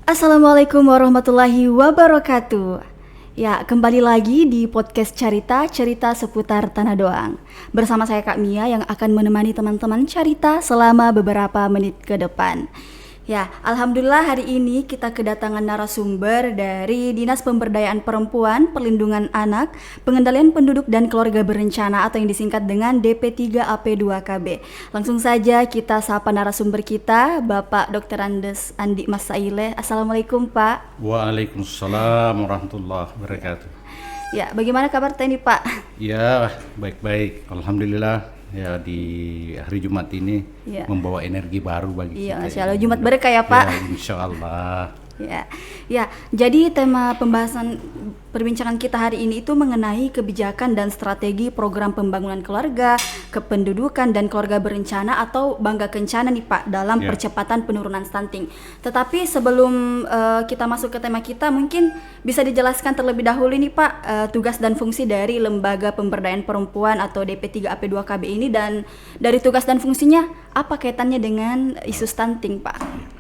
Assalamualaikum warahmatullahi wabarakatuh. Ya, kembali lagi di podcast cerita seputar Tanah Doang. Bersama saya Kak Mia yang akan menemani teman-teman cerita selama beberapa menit ke depan. Ya, alhamdulillah hari ini kita kedatangan narasumber dari Dinas Pemberdayaan Perempuan, Perlindungan Anak, Pengendalian Penduduk dan Keluarga Berencana atau yang disingkat dengan DP3AP2KB. Langsung saja kita sapa narasumber kita, Bapak Dr. Andes Andi Masaile. Assalamualaikum Pak. Waalaikumsalam warahmatullahi wabarakatuh. Ya, bagaimana kabar ini Pak? Ya, baik-baik. Alhamdulillah. Ya, di hari Jumat ini membawa energi baru bagi kita. Insya Allah Jumat berkah ya Pak. Ya, insya Allah. Ya, jadi tema pembahasan perbincangan kita hari ini itu mengenai kebijakan dan strategi program pembangunan keluarga, kependudukan dan keluarga berencana atau Bangga Kencana nih Pak dalam percepatan penurunan stunting. Tetapi sebelum kita masuk ke tema kita, mungkin bisa dijelaskan terlebih dahulu nih Pak tugas dan fungsi dari Lembaga Pemberdayaan Perempuan atau DP3AP2KB ini, dan dari tugas dan fungsinya apa kaitannya dengan isu stunting Pak?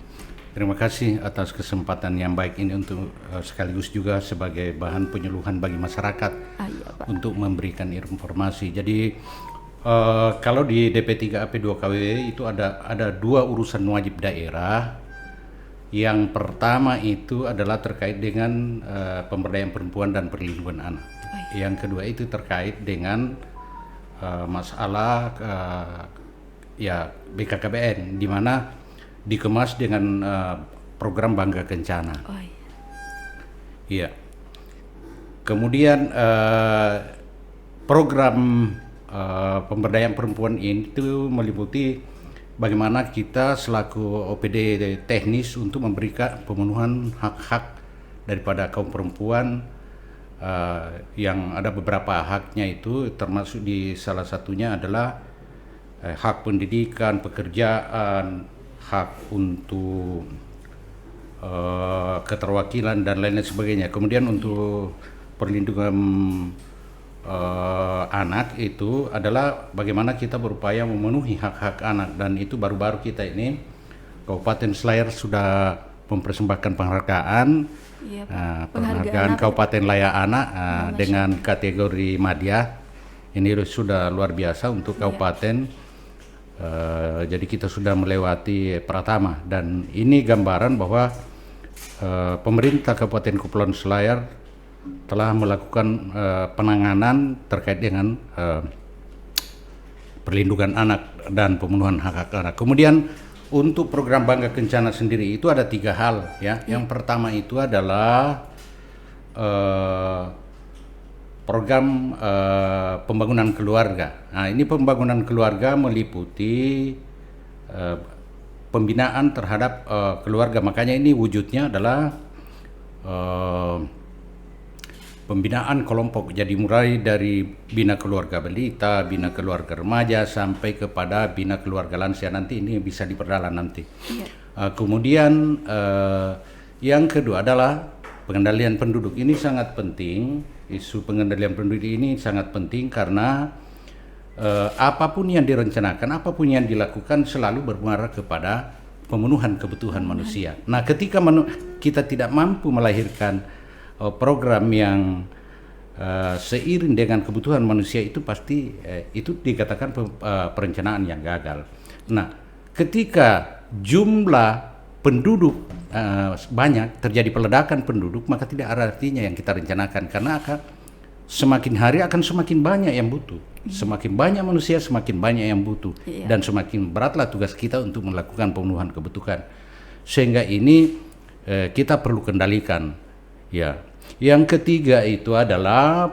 Terima kasih atas kesempatan yang baik ini untuk sekaligus juga sebagai bahan penyuluhan bagi masyarakat untuk memberikan informasi. Jadi kalau di DP3AP2KB itu ada dua urusan wajib daerah. Yang pertama itu adalah terkait dengan pemberdayaan perempuan dan perlindungan anak. Yang kedua itu terkait dengan masalah BKKBN, di mana dikemas dengan program Bangga Kencana. Iya. Kemudian program pemberdayaan perempuan ini itu meliputi bagaimana kita selaku OPD teknis untuk memberikan pemenuhan hak-hak daripada kaum perempuan, yang ada beberapa haknya itu, termasuk di salah satunya adalah hak pendidikan, pekerjaan, hak untuk keterwakilan dan lain-lain sebagainya. Kemudian untuk perlindungan anak itu adalah bagaimana kita berupaya memenuhi hak-hak anak, dan itu baru-baru kita ini Kabupaten Selayar sudah mempersembahkan penghargaan, penghargaan Kabupaten Layak Anak dengan kategori Madya. Ini sudah luar biasa untuk kabupaten. Jadi kita sudah melewati Pratama, dan ini gambaran bahwa pemerintah Kabupaten Kepulauan Selayar telah melakukan penanganan terkait dengan perlindungan anak dan pemenuhan hak-hak anak. Kemudian untuk program Bangga Kencana sendiri itu ada 3 hal ya. Yang pertama itu adalah program pembangunan keluarga. Nah, ini pembangunan keluarga meliputi pembinaan terhadap keluarga. Makanya ini wujudnya adalah pembinaan kelompok. Jadi mulai dari bina keluarga balita, bina keluarga remaja, sampai kepada bina keluarga lansia. Nanti ini bisa diperdalam nanti. Kemudian yang kedua adalah pengendalian penduduk. Ini sangat penting. Isu pengendalian penduduk ini sangat penting karena apapun yang direncanakan, apapun yang dilakukan selalu bermuara kepada pemenuhan kebutuhan manusia. Nah, ketika kita tidak mampu melahirkan program yang seiring dengan kebutuhan manusia, itu pasti itu dikatakan perencanaan yang gagal. Nah, ketika jumlah penduduk banyak, terjadi peledakan penduduk, maka tidak ada artinya yang kita rencanakan, karena semakin hari akan semakin banyak yang butuh. Semakin banyak manusia, semakin banyak yang butuh. Dan semakin beratlah tugas kita untuk melakukan pemenuhan kebutuhan. Sehingga ini kita perlu kendalikan. Ya. Yang ketiga itu adalah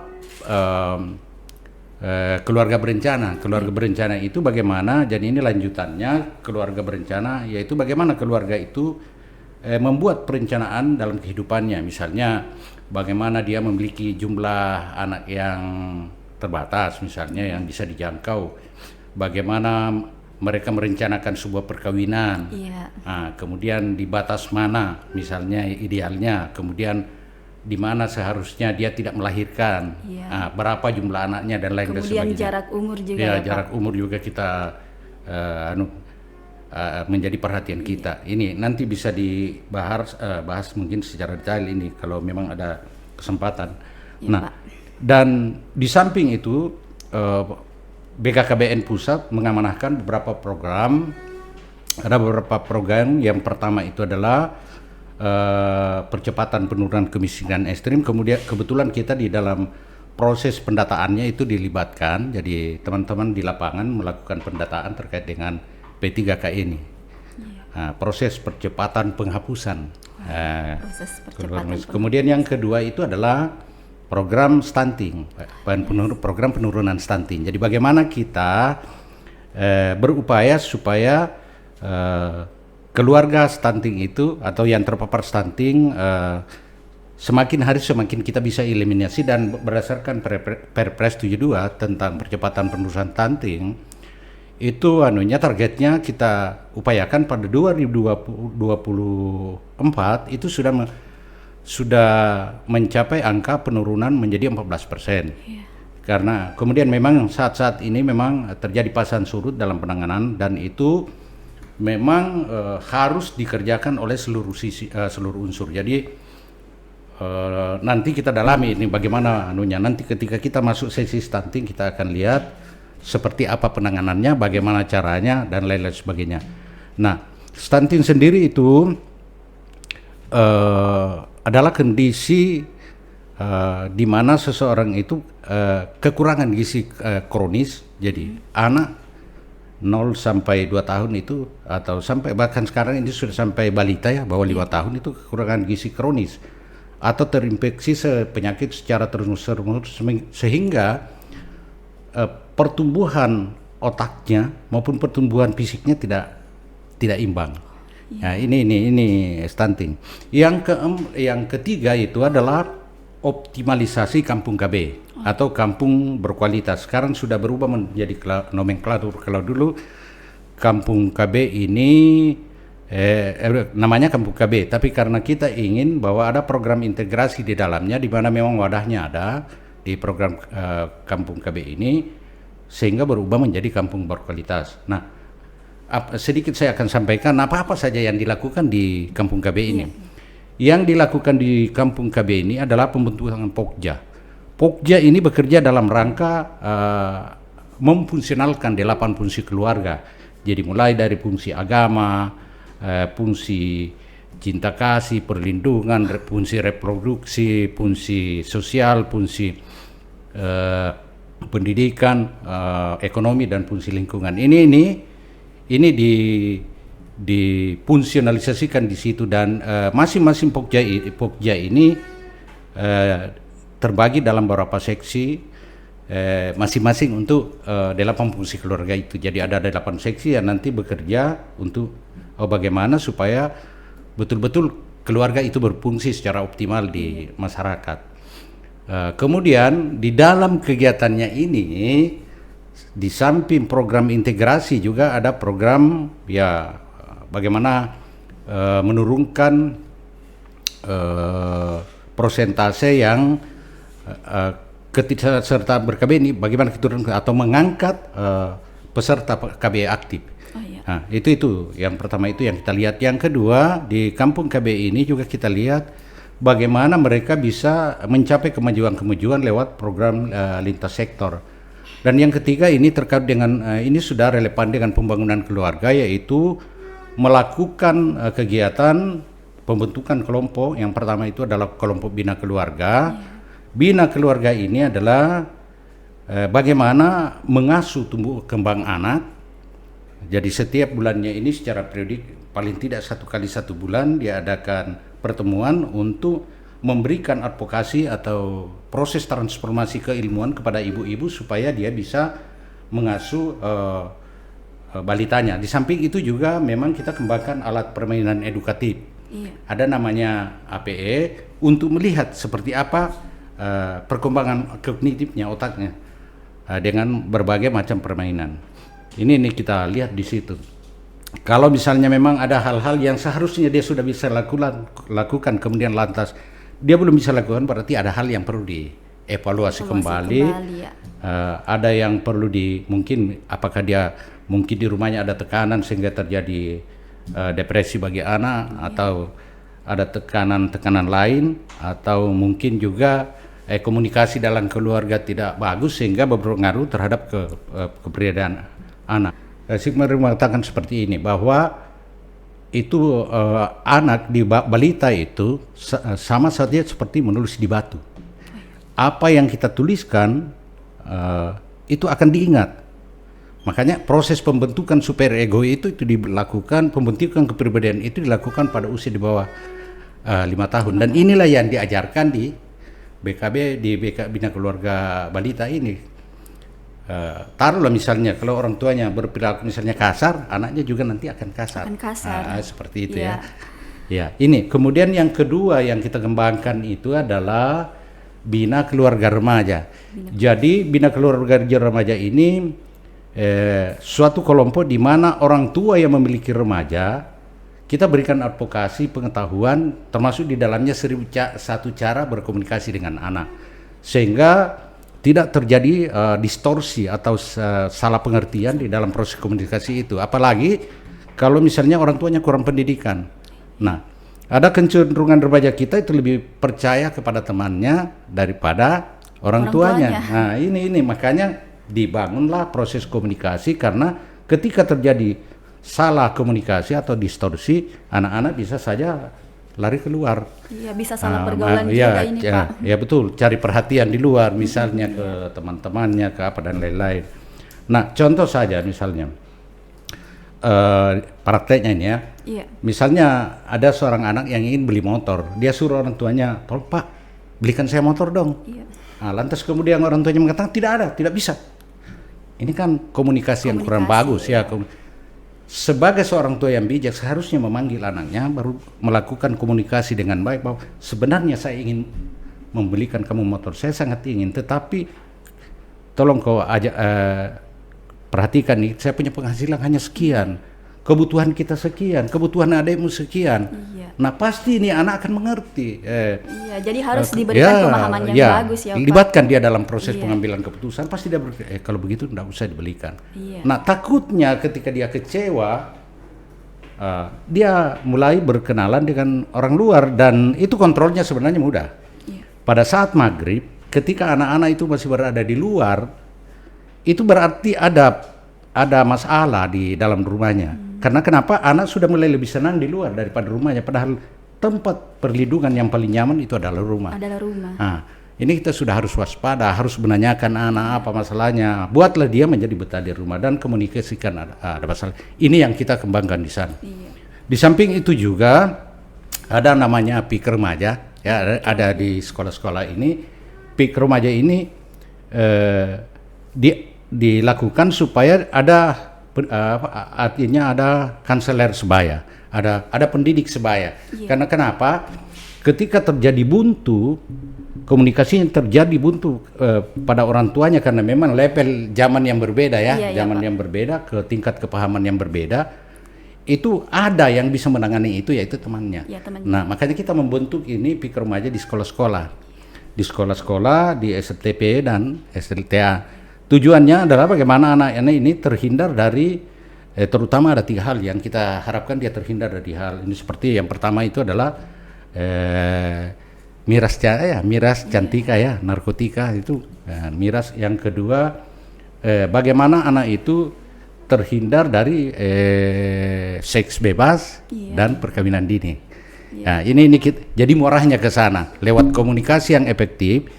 keluarga berencana. Keluarga berencana itu bagaimana, jadi ini lanjutannya keluarga berencana, yaitu bagaimana keluarga itu membuat perencanaan dalam kehidupannya. Misalnya bagaimana dia memiliki jumlah anak yang terbatas, misalnya yang bisa dijangkau. Bagaimana mereka merencanakan sebuah perkawinan. Nah, kemudian di batas mana misalnya idealnya. Kemudian di mana seharusnya dia tidak melahirkan, berapa jumlah anaknya dan lain sebagainya. Kemudian jarak umur juga. Ya, jarak umur juga kita menjadi perhatian kita. Ini nanti bisa dibahas bahas mungkin secara detail ini kalau memang ada kesempatan. Ya, Nah, Pak. dan di samping itu BKKBN Pusat mengamanahkan beberapa program. Ada beberapa program. Yang pertama itu adalah percepatan penurunan kemiskinan ekstrim. Kemudian kebetulan kita di dalam proses pendataannya itu dilibatkan. Jadi teman-teman di lapangan melakukan pendataan terkait dengan P3K ini. Proses percepatan penghapusan. Proses percepatan. Kemudian yang kedua itu adalah program stunting, program penurunan stunting. Jadi bagaimana kita berupaya supaya keluarga stunting itu atau yang terpapar stunting semakin hari semakin kita bisa eliminasi, dan berdasarkan Perpres 72 tentang percepatan penurunan stunting itu targetnya kita upayakan pada 2024 itu sudah mencapai angka penurunan menjadi 14%. Karena kemudian memang saat-saat ini memang terjadi pasang surut dalam penanganan, dan itu memang harus dikerjakan oleh seluruh unsur. Jadi nanti kita dalami ini bagaimana nanti ketika kita masuk sesi stunting kita akan lihat seperti apa penanganannya, bagaimana caranya, dan lain-lain sebagainya. Nah, stunting sendiri itu adalah kondisi di mana seseorang itu kekurangan gizi kronis. Jadi anak 0 sampai 2 tahun itu, atau sampai bahkan sekarang ini sudah sampai balita ya, bawah 5 tahun itu kekurangan gizi kronis atau terinfeksi penyakit secara terus-menerus sehingga pertumbuhan otaknya maupun pertumbuhan fisiknya tidak imbang. Nah, ini stunting. Yang ketiga itu adalah optimalisasi kampung KB atau kampung berkualitas. Sekarang sudah berubah menjadi nomenklatur. Kalau dulu kampung KB ini namanya kampung KB, tapi karena kita ingin bahwa ada program integrasi di dalamnya, di mana memang wadahnya ada di program kampung KB ini, sehingga berubah menjadi kampung berkualitas. Nah, sedikit saya akan sampaikan apa-apa saja yang dilakukan di kampung KB ini. Yang dilakukan di kampung KB ini adalah pembentukan Pokja. Pokja ini bekerja dalam rangka memfungsionalkan 8 fungsi keluarga. Jadi mulai dari fungsi agama, fungsi cinta kasih, perlindungan, fungsi reproduksi, fungsi sosial, fungsi pendidikan, ekonomi, dan fungsi lingkungan. Ini difungsionalisasikan di situ, dan masing-masing Pokja ini terbagi dalam beberapa seksi masing-masing untuk 8 fungsi keluarga itu. Jadi ada 8 seksi yang nanti bekerja untuk bagaimana supaya betul-betul keluarga itu berfungsi secara optimal di masyarakat. Kemudian di dalam kegiatannya ini, di samping program integrasi juga ada program bagaimana menurunkan persentase yang ketidaksertaan ber-KB ini, bagaimana kita turun atau mengangkat peserta KB aktif. Nah, itu yang pertama itu yang kita lihat. Yang kedua, di kampung KB ini juga kita lihat bagaimana mereka bisa mencapai kemajuan-kemajuan lewat program lintas sektor. Dan yang ketiga ini terkait dengan ini sudah relevan dengan pembangunan keluarga, yaitu melakukan kegiatan pembentukan kelompok. Yang pertama itu adalah kelompok bina keluarga. Bina keluarga ini adalah bagaimana mengasuh tumbuh kembang anak. Jadi setiap bulannya ini secara periodik, paling tidak 1 kali 1 bulan diadakan pertemuan untuk memberikan advokasi atau proses transformasi keilmuan kepada ibu-ibu supaya dia bisa mengasuh balitanya. Di samping itu juga memang kita kembangkan alat permainan edukatif. Ada namanya APE untuk melihat seperti apa perkembangan kognitifnya, otaknya dengan berbagai macam permainan. Ini kita lihat di situ. Kalau misalnya memang ada hal-hal yang seharusnya dia sudah bisa lakukan kemudian lantas dia belum bisa lakukan, berarti ada hal yang perlu dievaluasi kembali. ada yang perlu mungkin apakah dia mungkin di rumahnya ada tekanan sehingga terjadi depresi bagi anak, atau ada tekanan lain, atau mungkin juga komunikasi dalam keluarga tidak bagus sehingga berpengaruh terhadap kepribadian anak. Sigmund mengatakan seperti ini, bahwa itu anak di balita itu sama saja seperti menulis di batu. Apa yang kita tuliskan itu akan diingat. Makanya proses pembentukan super ego itu dilakukan, pembentukan kepribadian itu dilakukan pada usia di bawah 5 tahun. Dan inilah yang diajarkan di BKB, di Bina Keluarga Balita ini. Taruhlah misalnya kalau orang tuanya berperilaku misalnya kasar, anaknya juga nanti akan kasar. Seperti itu ya. Ya, ini kemudian yang kedua yang kita kembangkan itu adalah Bina Keluarga Remaja. Jadi Bina Keluarga Remaja ini suatu kelompok di mana orang tua yang memiliki remaja, kita berikan advokasi pengetahuan, termasuk di dalamnya 1.001 cara berkomunikasi dengan anak, sehingga tidak terjadi distorsi atau salah pengertian di dalam proses komunikasi itu. Apalagi kalau misalnya orang tuanya kurang pendidikan. Nah, ada kecenderungan remaja kita itu lebih percaya kepada temannya daripada orang tuanya. Nah, ini makanya dibangunlah proses komunikasi, karena ketika terjadi salah komunikasi atau distorsi, anak-anak bisa saja lari keluar. Iya, bisa salah pergaulan juga ini, Pak. Ya betul, cari perhatian di luar, misalnya ke teman-temannya, ke apa dan lain-lain. Nah, contoh saja misalnya prakteknya ini ya. Iya. Misalnya ada seorang anak yang ingin beli motor, dia suruh orang tuanya, "Tolong Pak, belikan saya motor dong." Iya. Nah, lantas kemudian orang tuanya mengatakan tidak bisa. Ini kan komunikasi yang kurang bagus ya. Sebagai seorang tua yang bijak seharusnya memanggil anaknya, baru melakukan komunikasi dengan baik, bahwa sebenarnya saya ingin membelikan kamu motor, saya sangat ingin, tetapi tolong kau perhatikan nih, saya punya penghasilan hanya sekian, kebutuhan kita sekian, kebutuhan adikmu sekian. Iya. Nah pasti ini anak akan mengerti. Iya, jadi harus diberikan pemahaman yang bagus ya Pak. Libatkan dia dalam proses pengambilan keputusan, pasti dia kalau begitu tidak usah dibelikan. Iya. Nah takutnya ketika dia kecewa, dia mulai berkenalan dengan orang luar, dan itu kontrolnya sebenarnya mudah. Iya. Pada saat maghrib, ketika anak-anak itu masih berada di luar, itu berarti ada masalah di dalam rumahnya. Karena kenapa? Anak sudah mulai lebih senang di luar daripada rumahnya, padahal tempat perlindungan yang paling nyaman itu adalah rumah. Nah, ini kita sudah harus waspada, harus menanyakan anak apa masalahnya, buatlah dia menjadi betah di rumah dan komunikasikan ada masalah. Ini yang kita kembangkan di sana. Iya. Di samping itu juga ada namanya PIK Remaja, ya ada di sekolah-sekolah ini. PIK Remaja ini dilakukan supaya ada artinya ada konselor sebaya, ada pendidik sebaya. Iya. Karena kenapa? Ketika terjadi buntu, komunikasi yang terjadi buntu pada orang tuanya, karena memang level zaman yang berbeda ya, zaman yang berbeda, ke tingkat kepahaman yang berbeda, itu ada yang bisa menangani itu, yaitu temannya. Ya, nah, makanya kita membentuk ini PIK Remaja di sekolah-sekolah, di STP dan SLTA. Tujuannya adalah bagaimana anak-anak ini terhindar dari terutama ada 3 hal yang kita harapkan dia terhindar dari hal ini. Seperti yang pertama itu adalah miras cantika ya, narkotika itu miras. Yang kedua bagaimana anak itu terhindar dari seks bebas dan perkawinan dini. Nah, ini jadi murahnya ke sana lewat komunikasi yang efektif.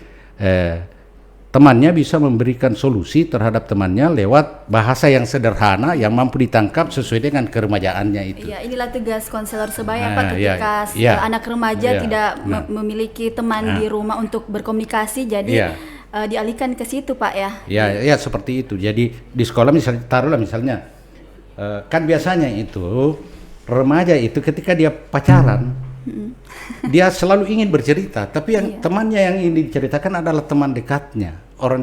Temannya bisa memberikan solusi terhadap temannya lewat bahasa yang sederhana yang mampu ditangkap sesuai dengan keremajaannya itu. Iya, inilah tugas konselor sebaya Pak, ketika anak remaja tidak memiliki teman di rumah untuk berkomunikasi, jadi dialihkan ke situ Pak ya. Ya seperti itu. Jadi di sekolah misalnya, taruhlah misalnya kan biasanya itu remaja itu ketika dia pacaran dia selalu ingin bercerita, tapi yang temannya yang ingin diceritakan adalah teman dekatnya, orang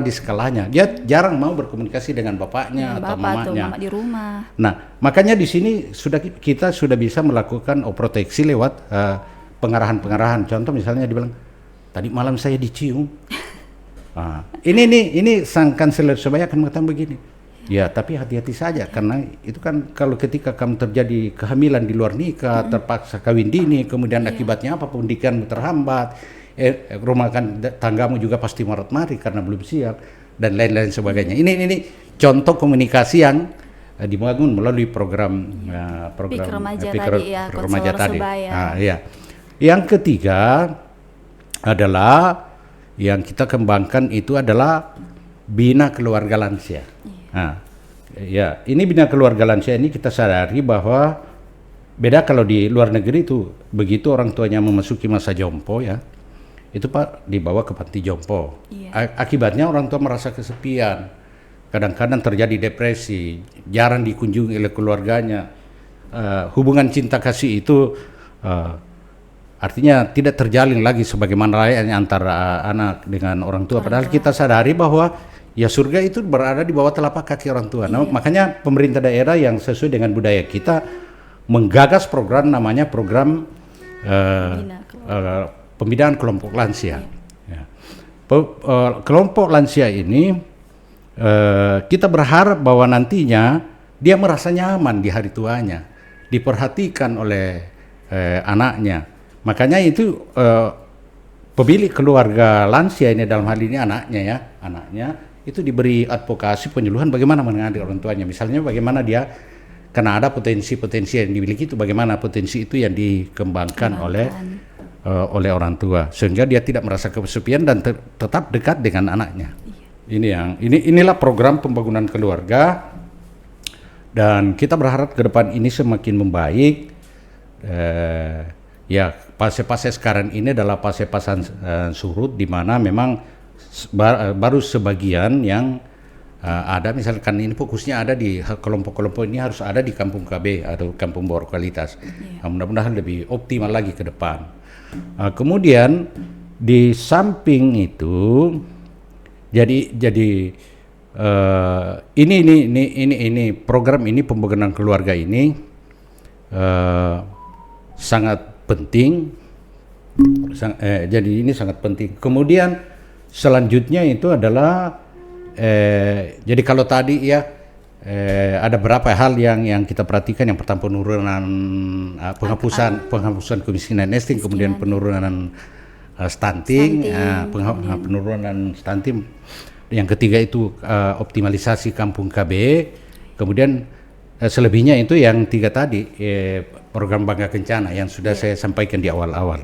di sekolahnya. Dia jarang mau berkomunikasi dengan bapaknya atau mamanya. Mama di rumah. Nah, makanya di sini kita sudah bisa melakukan proteksi lewat pengarahan-pengarahan. Contoh misalnya dibilang, tadi malam saya dicium. Ini sang kanselir Sebaya akan mengatakan begini. Ya, tapi hati-hati saja karena itu kan kalau ketika kamu terjadi kehamilan di luar nikah, terpaksa kawin dini, kemudian akibatnya apa? Pendidikanmu terhambat, rumah tanggamu juga pasti marat-marit karena belum siap dan lain-lain sebagainya. Ini contoh komunikasi yang dibangun melalui program Pik Remaja tadi, Sebaya. Ya. Yang ketiga adalah yang kita kembangkan itu adalah Bina Keluarga Lansia. Ya, ini Bina Keluarga Lansia ini kita sadari bahwa beda kalau di luar negeri itu begitu orang tuanya memasuki masa jompo ya, itu Pak dibawa ke panti jompo. Akibatnya orang tua merasa kesepian, kadang-kadang terjadi depresi, jarang dikunjungi oleh keluarganya. Hubungan cinta kasih itu artinya tidak terjalin lagi sebagaimana layaknya antara anak dengan orang tua. Padahal kita sadari bahwa ya surga itu berada di bawah telapak kaki orang tua. Nah, makanya pemerintah daerah yang sesuai dengan budaya kita menggagas program namanya program pembinaan kelompok lansia. Kelompok lansia ini kita berharap bahwa nantinya dia merasa nyaman di hari tuanya, diperhatikan oleh anaknya. Makanya itu pemilik keluarga lansia ini dalam hal ini anaknya itu diberi advokasi penyuluhan bagaimana mengajari orang tuanya. Misalnya bagaimana dia karena ada potensi-potensi yang dimiliki itu, bagaimana potensi itu yang dikembangkan oleh orang tua sehingga dia tidak merasa kesepian dan tetap dekat dengan anaknya. Inilah program pembangunan keluarga dan kita berharap ke depan ini semakin membaik. Ya, fase-fase sekarang ini adalah fase-fase surut di mana memang baru sebagian yang ada, misalkan ini fokusnya ada di kelompok-kelompok ini harus ada di kampung KB atau kampung berkualitas. Mudah-mudahan lebih optimal lagi ke depan. Kemudian di samping itu jadi ini program ini pembangunan keluarga ini sangat penting. Jadi ini sangat penting. Kemudian selanjutnya itu adalah jadi kalau tadi ya ada beberapa hal yang kita perhatikan. Yang pertama penurunan penghapusan kemiskinan ekstrim, kemudian penurunan stunting. Penurunan stunting. Yang ketiga itu optimalisasi kampung KB. Kemudian selebihnya itu yang tiga tadi program Bangga Kencana yang sudah saya sampaikan di awal-awal.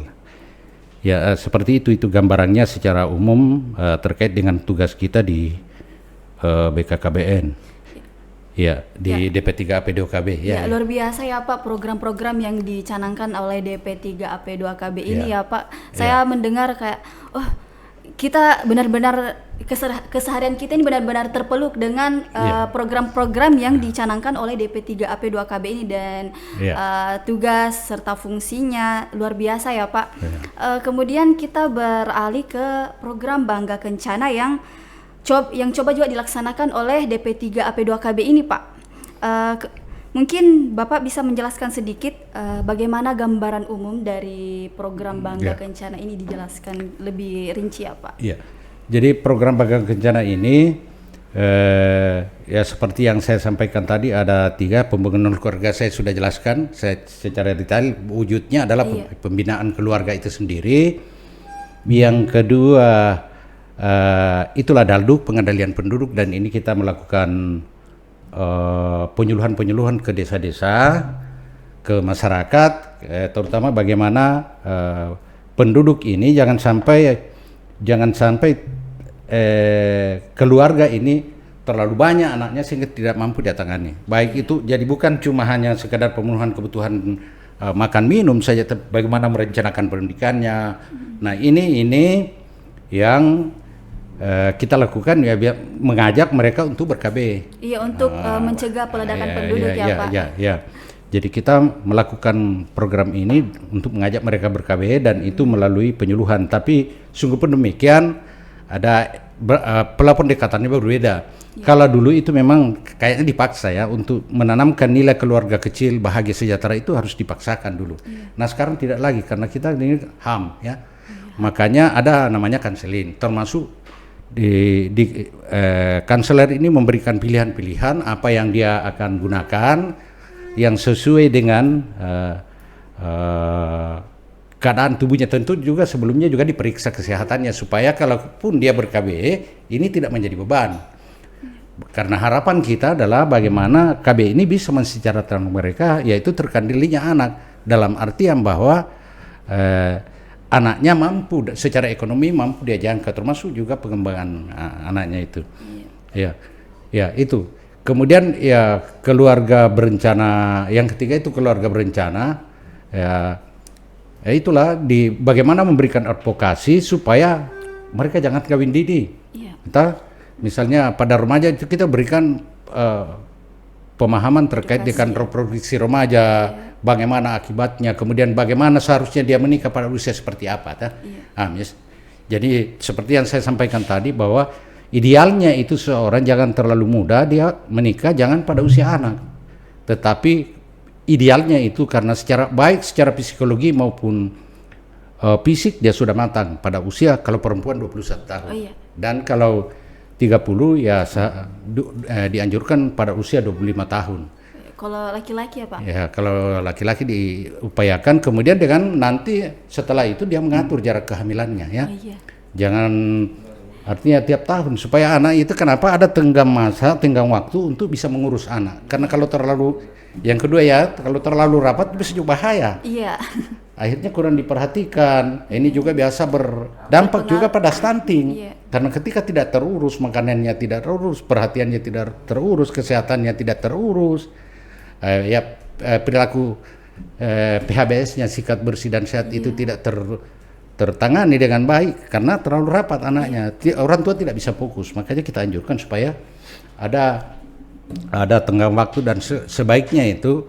Ya, seperti itu gambarannya secara umum terkait dengan tugas kita di BKKBN. Ya, di DP3AP2KB ya. Luar biasa ya Pak program-program yang dicanangkan oleh DP3AP2KB ini ya Pak. Saya mendengar kayak kita benar-benar keseharian kita ini benar-benar terpeluk dengan program-program yang dicanangkan oleh DP3AP2KB ini dan tugas serta fungsinya luar biasa ya Pak. Kemudian kita beralih ke program Bangga Kencana yang coba juga dilaksanakan oleh DP3AP2KB ini Pak. Mungkin Bapak bisa menjelaskan sedikit bagaimana gambaran umum dari program Bangga Kencana ini, dijelaskan lebih rinci ya Pak. Iya. Jadi program Bangga Kencana ini ya seperti yang saya sampaikan tadi ada 3 pembangunan keluarga, saya sudah jelaskan secara detail. Wujudnya adalah pembinaan keluarga itu sendiri. Yang kedua itulah Dalduk, pengendalian penduduk, dan ini kita melakukan penyuluhan ke desa-desa, ke masyarakat, terutama bagaimana penduduk ini jangan sampai keluarga ini terlalu banyak anaknya sehingga tidak mampu ditangani. Baik itu jadi bukan cuma hanya sekedar pemenuhan kebutuhan makan minum saja, tapi bagaimana merencanakan pendidikannya. Nah, ini yang kita lakukan ya, mengajak mereka untuk ber-KB. Iya, untuk mencegah peledakan penduduk Pak. Ya. Jadi kita melakukan program ini untuk mengajak mereka ber-KB dan itu melalui penyuluhan. Tapi sungguh pun demikian ada pelapor pendekatannya berbeda. Kalau dulu itu memang kayaknya dipaksa ya, untuk menanamkan nilai keluarga kecil, bahagia sejahtera itu harus dipaksakan dulu. Nah, sekarang tidak lagi karena kita ini HAM ya. Makanya ada namanya kanseling, termasuk Kanselir ini memberikan pilihan-pilihan apa yang dia akan gunakan yang sesuai dengan keadaan tubuhnya. Tentu juga sebelumnya juga diperiksa kesehatannya supaya kalaupun dia ber-KBE ini tidak menjadi beban. Karena harapan kita adalah bagaimana KBE ini bisa mensejahterakan mereka, yaitu terkendalinya anak, dalam artian bahwa anaknya mampu secara ekonomi mampu dia jangka, termasuk juga pengembangan anaknya itu. Ya itu. Kemudian ya keluarga berencana, yang ketiga itu keluarga berencana. Ya itulah bagaimana memberikan advokasi supaya mereka jangan kawin dini. Entah misalnya pada remaja itu kita berikan pemahaman terkait dengan reproduksi remaja, bagaimana akibatnya, kemudian bagaimana seharusnya dia menikah pada usia seperti apa. Jadi seperti yang saya sampaikan tadi bahwa idealnya itu seorang jangan terlalu muda dia menikah, jangan pada usia anak, tetapi idealnya itu karena secara psikologi maupun fisik dia sudah matang pada usia, kalau perempuan 21 tahun. Dan kalau 30 ya dianjurkan pada usia 25 tahun. Kalau laki-laki ya Pak? Ya, kalau laki-laki diupayakan, kemudian dengan nanti setelah itu dia mengatur jarak kehamilannya ya. Jangan, artinya tiap tahun, supaya anak itu kenapa ada tenggang waktu untuk bisa mengurus anak. Karena kalau terlalu, yang kedua ya, kalau terlalu rapat bisa juga bahaya. Akhirnya kurang diperhatikan. Ini juga biasa berdampak juga pada stunting. Karena ketika tidak terurus, makanannya tidak terurus, perhatiannya tidak terurus, kesehatannya tidak terurus, perilaku PHBS-nya, sikat bersih dan sehat itu tidak tertangani dengan baik karena terlalu rapat anaknya. Orang tua tidak bisa fokus. Makanya kita anjurkan supaya ada tenggang waktu, dan sebaiknya itu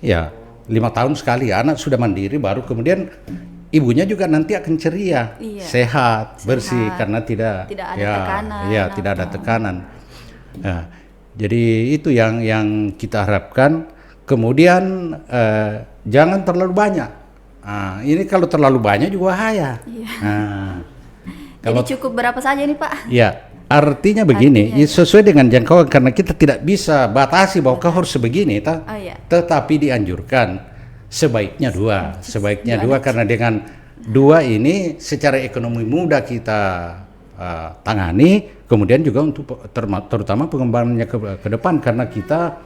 ya 5 tahun sekali anak sudah mandiri, baru kemudian ibunya juga nanti akan ceria, sehat, bersih, karena tidak ada tekanan. Tidak ada tekanan. Jadi itu yang kita harapkan. Kemudian jangan terlalu banyak. Ini kalau terlalu banyak juga bahaya. Jadi cukup berapa saja nih Pak? Ya, artinya begini, sesuai dengan jangkauan, karena kita tidak bisa batasi bahwa kau harus sebegini, tetapi dianjurkan sebaiknya dua, karena dengan 2 ini secara ekonomi mudah kita tangani, kemudian juga untuk terutama pengembangannya ke depan, karena kita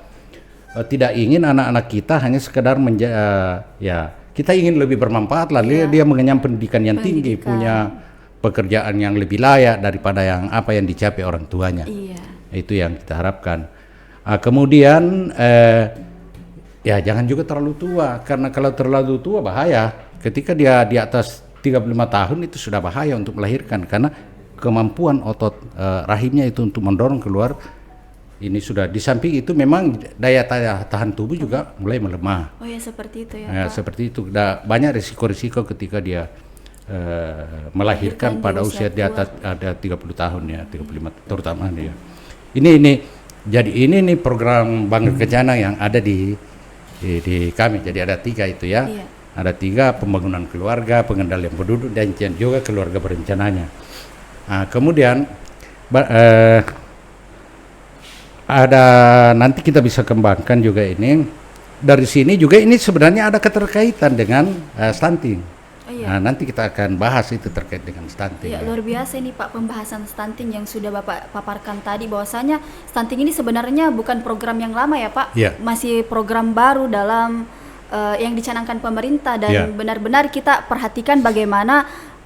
tidak ingin anak-anak kita hanya sekedar kita ingin lebih bermanfaat lah, dia mengenyam pendidikan yang tinggi, punya pekerjaan yang lebih layak daripada apa yang dicapai orang tuanya. Itu yang kita harapkan. Kemudian ya jangan juga terlalu tua, karena kalau terlalu tua bahaya. Ketika dia di atas 35 tahun itu sudah bahaya untuk melahirkan, karena kemampuan otot rahimnya itu untuk mendorong keluar ini sudah. Di samping itu memang daya tahan tubuh juga mulai melemah. Seperti itu ya Pak? Seperti itu. Banyak risiko-risiko ketika dia melahirkan pada usia di atas ada 30 tahun ya, 35 terutama dia. Ini program Bangga Kencana yang ada di kami. Jadi ada 3 itu ya. Ada 3, pembangunan keluarga, pengendalian penduduk, dan juga keluarga berencananya. Kemudian ada nanti kita bisa kembangkan juga ini. Dari sini juga ini sebenarnya ada keterkaitan dengan stunting. Nanti kita akan bahas itu terkait dengan stunting. Luar biasa ini Pak pembahasan stunting yang sudah Bapak paparkan tadi, bahwasanya stunting ini sebenarnya bukan program yang lama ya Pak, masih program baru dalam yang dicanangkan pemerintah, dan benar-benar kita perhatikan bagaimana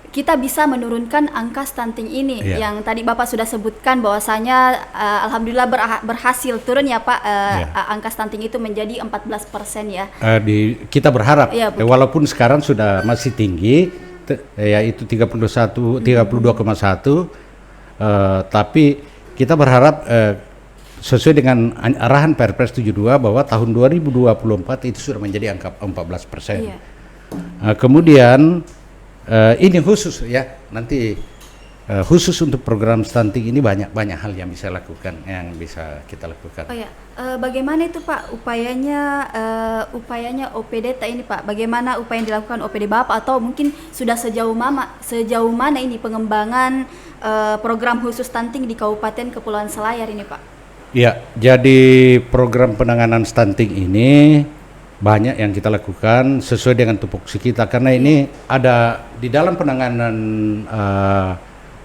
kita bisa menurunkan angka stunting ini yang tadi Bapak sudah sebutkan, bahwasanya alhamdulillah berhasil turun ya Pak, angka stunting itu menjadi 14% ya. Kita berharap walaupun sekarang sudah masih tinggi yaitu 32,1, tapi kita berharap sesuai dengan arahan Perpres 72 bahwa tahun 2024 itu sudah menjadi angka 14%. Kemudian ini khusus ya, nanti khusus untuk program stunting ini banyak hal yang bisa kita lakukan. Oh ya, bagaimana itu Pak upayanya OPD ini Pak? Bagaimana upaya yang dilakukan OPD Bapak atau mungkin sudah sejauh mana ini pengembangan program khusus stunting di Kabupaten Kepulauan Selayar ini Pak? Ya, jadi program penanganan stunting ini banyak yang kita lakukan sesuai dengan tupoksi kita, karena ini ada di dalam penanganan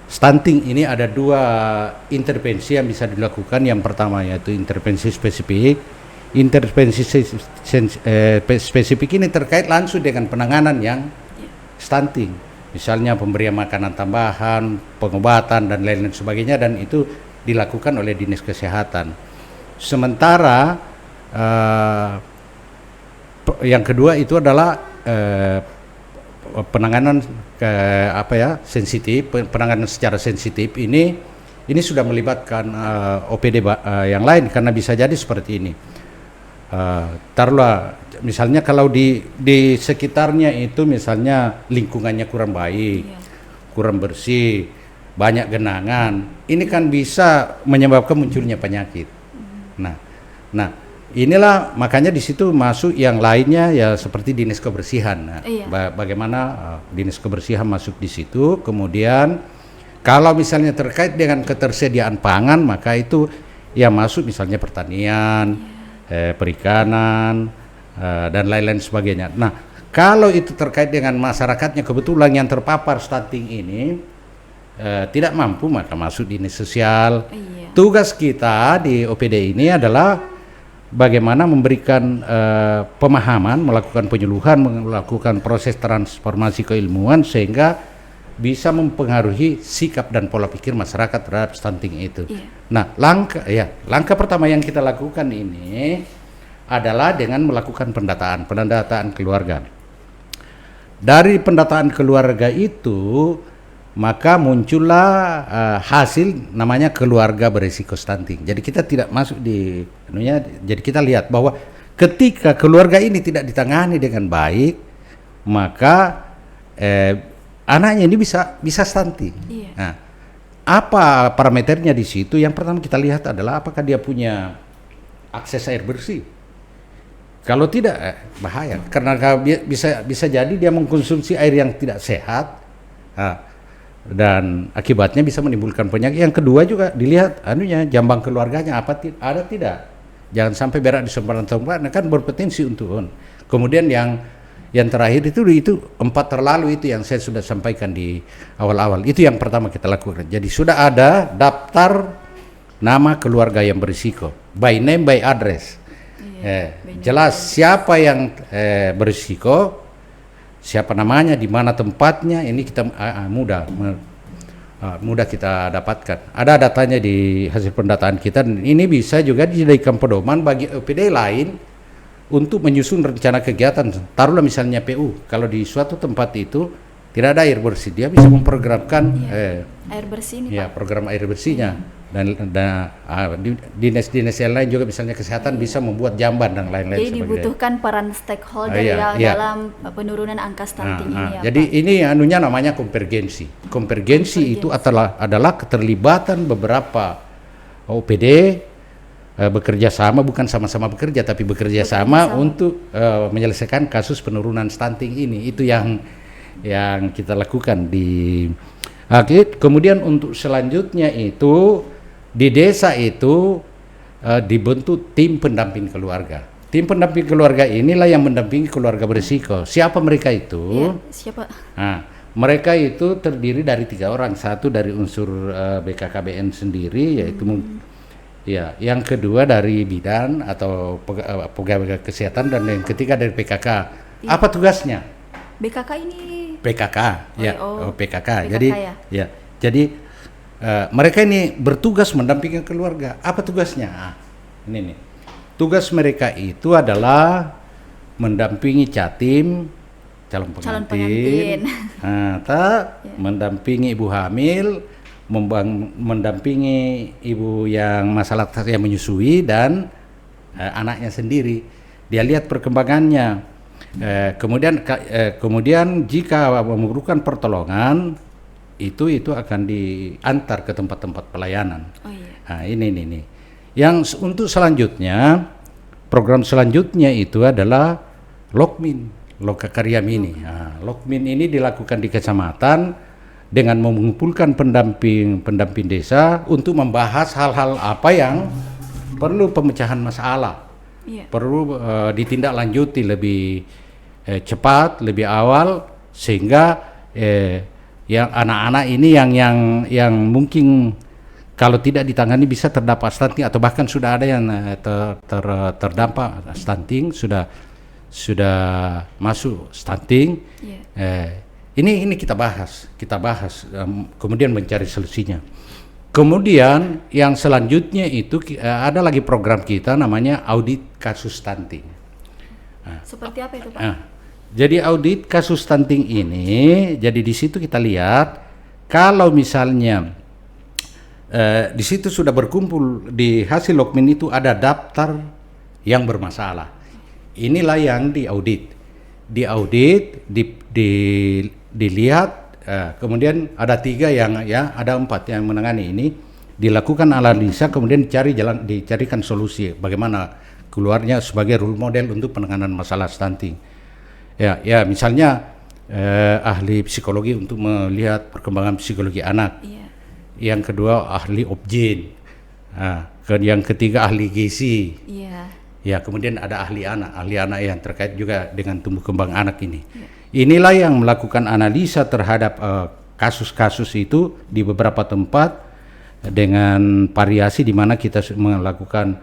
stunting ini ada 2 intervensi yang bisa dilakukan. Yang pertama yaitu intervensi spesifik. Intervensi spesifik ini terkait langsung dengan penanganan yang stunting, misalnya pemberian makanan tambahan, pengobatan dan lain-lain sebagainya, dan itu dilakukan oleh Dinas Kesehatan. Sementara yang kedua itu adalah penanganan sensitif, penanganan secara sensitif ini sudah melibatkan OPD yang lain, karena bisa jadi seperti ini. Taruhlah misalnya kalau di sekitarnya itu misalnya lingkungannya kurang baik, kurang bersih, banyak genangan, ini kan bisa menyebabkan munculnya penyakit. Nah, inilah makanya di situ masuk yang lainnya ya, seperti dinas kebersihan. Nah, bagaimana dinas kebersihan masuk di situ. Kemudian kalau misalnya terkait dengan ketersediaan pangan, maka itu ya masuk misalnya pertanian, perikanan, dan lain-lain sebagainya. Nah, kalau itu terkait dengan masyarakatnya kebetulan yang terpapar stunting ini tidak mampu, maka masuk dinas sosial. Tugas kita di OPD ini adalah bagaimana memberikan pemahaman, melakukan penyuluhan, melakukan proses transformasi keilmuan sehingga bisa mempengaruhi sikap dan pola pikir masyarakat terhadap stunting itu. Nah, langkah pertama yang kita lakukan ini adalah dengan melakukan pendataan keluarga. Dari pendataan keluarga itu maka muncullah hasil namanya keluarga berisiko stunting. Jadi kita tidak masuk di jadi kita lihat bahwa ketika keluarga ini tidak ditangani dengan baik, maka anaknya ini bisa stunting. Nah, apa parameternya di situ? Yang pertama kita lihat adalah apakah dia punya akses air bersih. Kalau tidak, bahaya, karena bisa jadi dia mengkonsumsi air yang tidak sehat. Dan akibatnya bisa menimbulkan penyakit. Yang kedua juga dilihat jambang keluarganya ada tidak. Jangan sampai berak di sembarang tempat, kan berpotensi untuk Kemudian yang terakhir itu 4 terlalu itu yang saya sudah sampaikan di awal-awal. Itu yang pertama kita lakukan. Jadi sudah ada daftar nama keluarga yang berisiko, by name by address. Jelas siapa yang berisiko, siapa namanya, di mana tempatnya, ini kita mudah kita dapatkan. Ada datanya di hasil pendataan kita, dan ini bisa juga dijadikan pedoman bagi OPD lain untuk menyusun rencana kegiatan. Taruhlah misalnya PU, kalau di suatu tempat itu tidak ada air bersih, dia bisa memprogramkan air bersih ini, Pak. Program air bersihnya. Dan dinas-dinas yang lain juga misalnya kesehatan bisa membuat jamban dan lain-lain. Jadi dibutuhkan peran stakeholder dalam penurunan angka stunting ini. Jadi Pak, ini namanya konvergensi. Konvergensi itu adalah keterlibatan beberapa OPD bekerja sama, bukan sama-sama bekerja, tapi bekerja sama untuk menyelesaikan kasus penurunan stunting ini. Itu yang kita lakukan kemudian untuk selanjutnya itu di desa itu dibentuk tim pendamping keluarga. Tim pendamping keluarga inilah yang mendampingi keluarga berisiko. Siapa mereka itu? Siapa? Nah, mereka itu terdiri dari 3 orang. Satu dari unsur BKKBN sendiri, yaitu yang kedua dari bidan atau pegawai kesehatan, dan yang ketiga dari PKK. Apa tugasnya? BKK ini PKK, PKK. Jadi mereka ini bertugas mendampingi keluarga. Apa tugasnya? Ini nih. Tugas mereka itu adalah mendampingi Catim, calon pengantin, mendampingi ibu hamil, mendampingi ibu yang masalah yang menyusui, dan anaknya sendiri. Dia lihat perkembangannya. Kemudian jika memerlukan pertolongan, itu akan diantar ke tempat-tempat pelayanan. Oh iya. Nah, ini. Yang untuk selanjutnya, program selanjutnya itu adalah Lokmin, Lokakarya Mini. Nah, Lokmin ini dilakukan di kecamatan dengan mengumpulkan pendamping desa untuk membahas hal-hal apa yang perlu pemecahan masalah, perlu ditindaklanjuti lebih cepat, lebih awal, sehingga yang anak-anak ini yang mungkin kalau tidak ditangani bisa terdampak stunting, atau bahkan sudah ada yang terdampak stunting, sudah masuk stunting. Ini kita bahas, kemudian mencari solusinya. Kemudian yang selanjutnya itu ada lagi program kita namanya audit kasus stunting. Seperti apa itu, Pak? Jadi audit kasus stunting ini, jadi di situ kita lihat kalau misalnya di situ sudah berkumpul di hasil Lokmin itu ada daftar yang bermasalah. Inilah yang diaudit, dilihat, kemudian ada 3 yang ada 4 yang menangani ini, dilakukan analisa, kemudian dicarikan solusi bagaimana keluarnya sebagai role model untuk penanganan masalah stunting. Ya misalnya ahli psikologi untuk melihat perkembangan psikologi anak. Yang kedua ahli obgyn. Yang ketiga ahli gizi. Ya, kemudian ada ahli anak yang terkait juga dengan tumbuh kembang anak ini. Inilah yang melakukan analisa terhadap kasus-kasus itu di beberapa tempat dengan variasi, di mana kita melakukan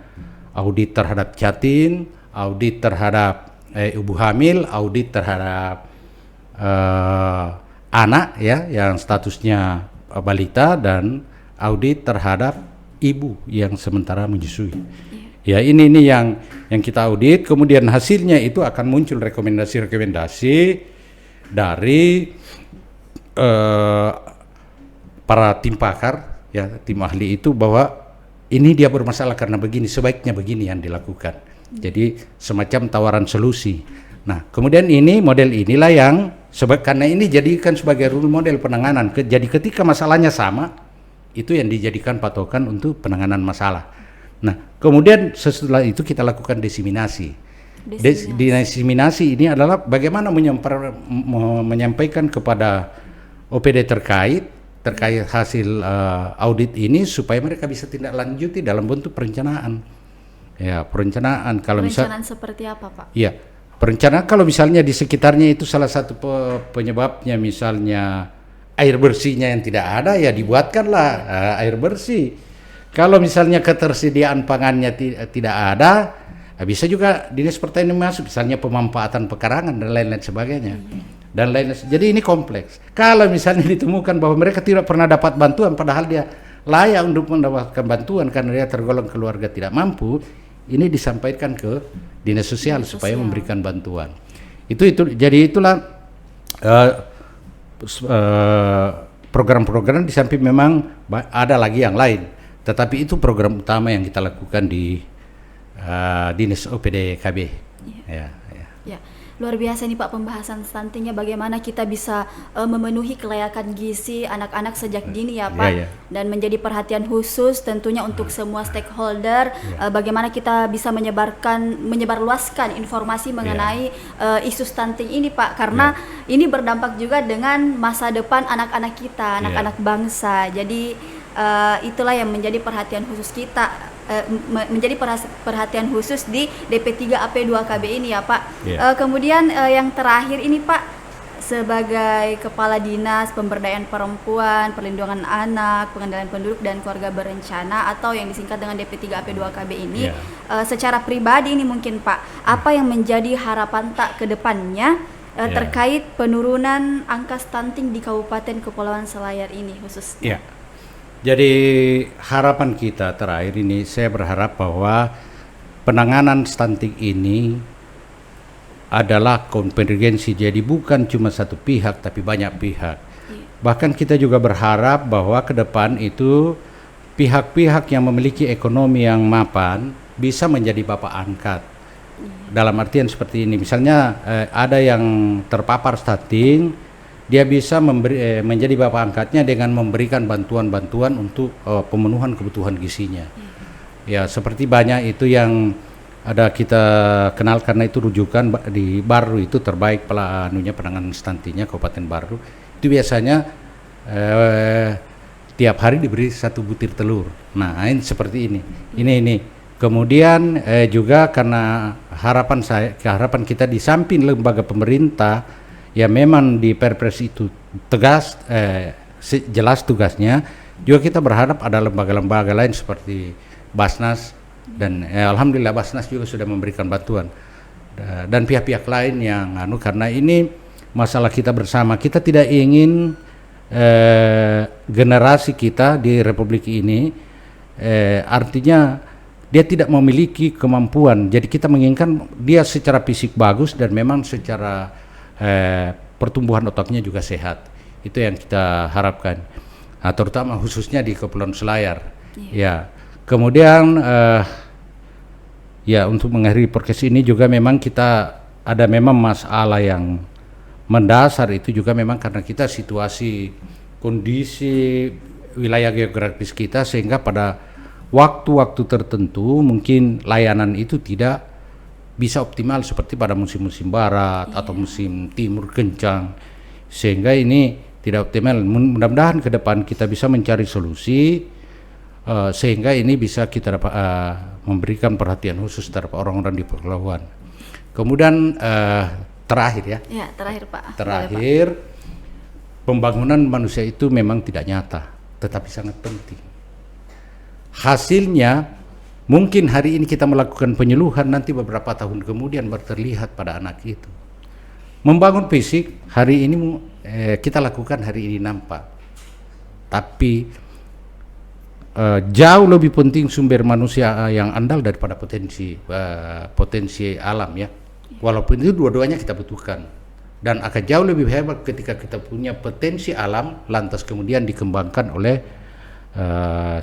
audit terhadap janin, audit terhadap ibu hamil, audit terhadap anak yang statusnya balita, dan audit terhadap ibu yang sementara menyusui. Ya, ini yang kita audit, kemudian hasilnya itu akan muncul rekomendasi dari para tim pakar, tim ahli itu, bahwa ini dia bermasalah karena begini, sebaiknya begini yang dilakukan. Jadi semacam tawaran solusi. Nah, kemudian model inilah yang karena ini jadikan sebagai rule model penanganan. Jadi ketika masalahnya sama, itu yang dijadikan patokan untuk penanganan masalah. Nah, kemudian setelah itu kita lakukan diseminasi. Diseminasi ini adalah bagaimana menyampaikan kepada OPD terkait hasil audit ini, supaya mereka bisa tindak lanjuti dalam bentuk perencanaan. Ya, perencanaan seperti apa, Pak? Ya, perencanaan kalau misalnya di sekitarnya itu salah satu penyebabnya misalnya air bersihnya yang tidak ada, ya dibuatkanlah air bersih. Kalau misalnya ketersediaan pangannya tidak ada, bisa juga dinas pertanian masuk, misalnya pemanfaatan pekarangan dan lain-lain sebagainya. Jadi ini kompleks. Kalau misalnya ditemukan bahwa mereka tidak pernah dapat bantuan, padahal dia layak untuk mendapatkan bantuan karena dia tergolong keluarga tidak mampu, ini disampaikan ke dinas sosial supaya memberikan bantuan. Jadi itulah program-program, di samping memang ada lagi yang lain, tetapi itu program utama yang kita lakukan di dinas OPD KB. Ya. Luar biasa nih Pak pembahasan stuntingnya, bagaimana kita bisa memenuhi kelayakan gizi anak-anak sejak dini ya Pak, dan menjadi perhatian khusus tentunya untuk semua stakeholder, bagaimana kita bisa menyebarluaskan informasi mengenai isu stunting ini Pak, karena ini berdampak juga dengan masa depan anak-anak kita, anak-anak bangsa. Jadi itulah yang menjadi perhatian khusus kita, menjadi perhatian khusus di DP3AP2KB ini ya Pak. Kemudian yang terakhir ini Pak, sebagai Kepala Dinas Pemberdayaan Perempuan, Perlindungan Anak, Pengendalian Penduduk dan Keluarga Berencana atau yang disingkat dengan DP3AP2KB ini, secara pribadi ini mungkin Pak, apa yang menjadi harapan tak ke depannya terkait penurunan angka stunting di Kabupaten Kepulauan Selayar ini khususnya? Jadi harapan kita terakhir ini, saya berharap bahwa penanganan stunting ini adalah konvergensi, jadi bukan cuma satu pihak tapi banyak pihak. Bahkan kita juga berharap bahwa ke depan itu pihak-pihak yang memiliki ekonomi yang mapan bisa menjadi bapak angkat. Dalam artian seperti ini, misalnya ada yang terpapar stunting dia bisa menjadi bapak angkatnya dengan memberikan bantuan-bantuan untuk pemenuhan kebutuhan gizinya. Ya, seperti banyak itu yang ada kita kenal karena itu rujukan di Baru itu terbaik penanganan stuntingnya Kabupaten Baru. Itu biasanya tiap hari diberi 1 butir telur. Nah, ini seperti ini. Ini. Kemudian juga karena harapan kita di samping lembaga pemerintah, ya memang di Perpres itu tegas, jelas tugasnya. Juga kita berharap ada lembaga-lembaga lain seperti Basnas dan alhamdulillah Basnas juga sudah memberikan bantuan dan pihak-pihak lain yang karena ini masalah kita bersama. Kita tidak ingin generasi kita di Republik ini artinya dia tidak memiliki kemampuan. Jadi kita menginginkan dia secara fisik bagus dan memang secara pertumbuhan otaknya juga sehat. Itu yang kita harapkan. Nah, terutama khususnya di Kepulauan Selayar. Ya. Kemudian ya untuk mengakhiri podcast ini juga memang kita ada memang masalah yang mendasar itu juga memang karena kita situasi kondisi wilayah geografis kita sehingga pada waktu-waktu tertentu mungkin layanan itu tidak bisa optimal seperti pada musim-musim barat atau musim timur kencang, sehingga ini tidak optimal. Mudah-mudahan ke depan kita bisa mencari solusi sehingga ini bisa kita dapat memberikan perhatian khusus terhadap orang-orang di kepulauan. Kemudian terakhir ya. Ya, terakhir Pak. Terakhir, pembangunan manusia itu memang tidak nyata, tetapi sangat penting. Hasilnya mungkin hari ini kita melakukan penyuluhan, nanti beberapa tahun kemudian baru terlihat pada anak itu. Membangun fisik hari ini kita lakukan hari ini nampak, tapi jauh lebih penting sumber manusia yang andal daripada potensi alam ya. Walaupun itu dua-duanya kita butuhkan, dan akan jauh lebih hebat ketika kita punya potensi alam lantas kemudian dikembangkan oleh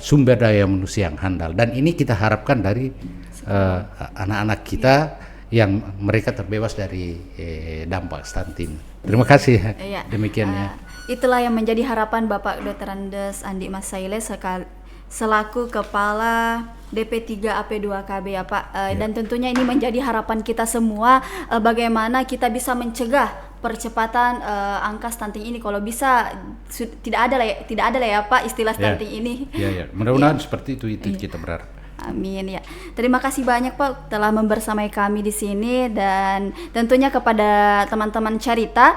sumber daya manusia yang handal. Dan ini kita harapkan dari anak-anak kita yang mereka terbebas dari dampak stunting. Terima kasih. Demikian ya. Itulah yang menjadi harapan Bapak Dr. Andes Andi Mas Saile selaku Kepala DP3AP2KB ya Pak. Dan tentunya ini menjadi harapan kita semua, bagaimana kita bisa mencegah percepatan angka stunting ini. Kalau bisa tidak ada lah ya Pak istilah stunting ini. Mudah-mudahan seperti itu kita berharap. Amin ya. Terima kasih banyak Pak telah membersamai kami di sini, dan tentunya kepada teman-teman Carita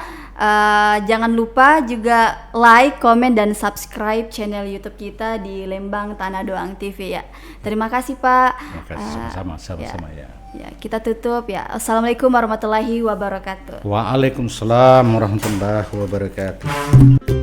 jangan lupa juga like, komen dan subscribe channel YouTube kita di Lembang Tanah Doang TV ya. Terima kasih Pak. Terima kasih sama-sama ya. Ya, kita tutup ya. Assalamualaikum warahmatullahi wabarakatuh. Waalaikumsalam warahmatullahi wabarakatuh.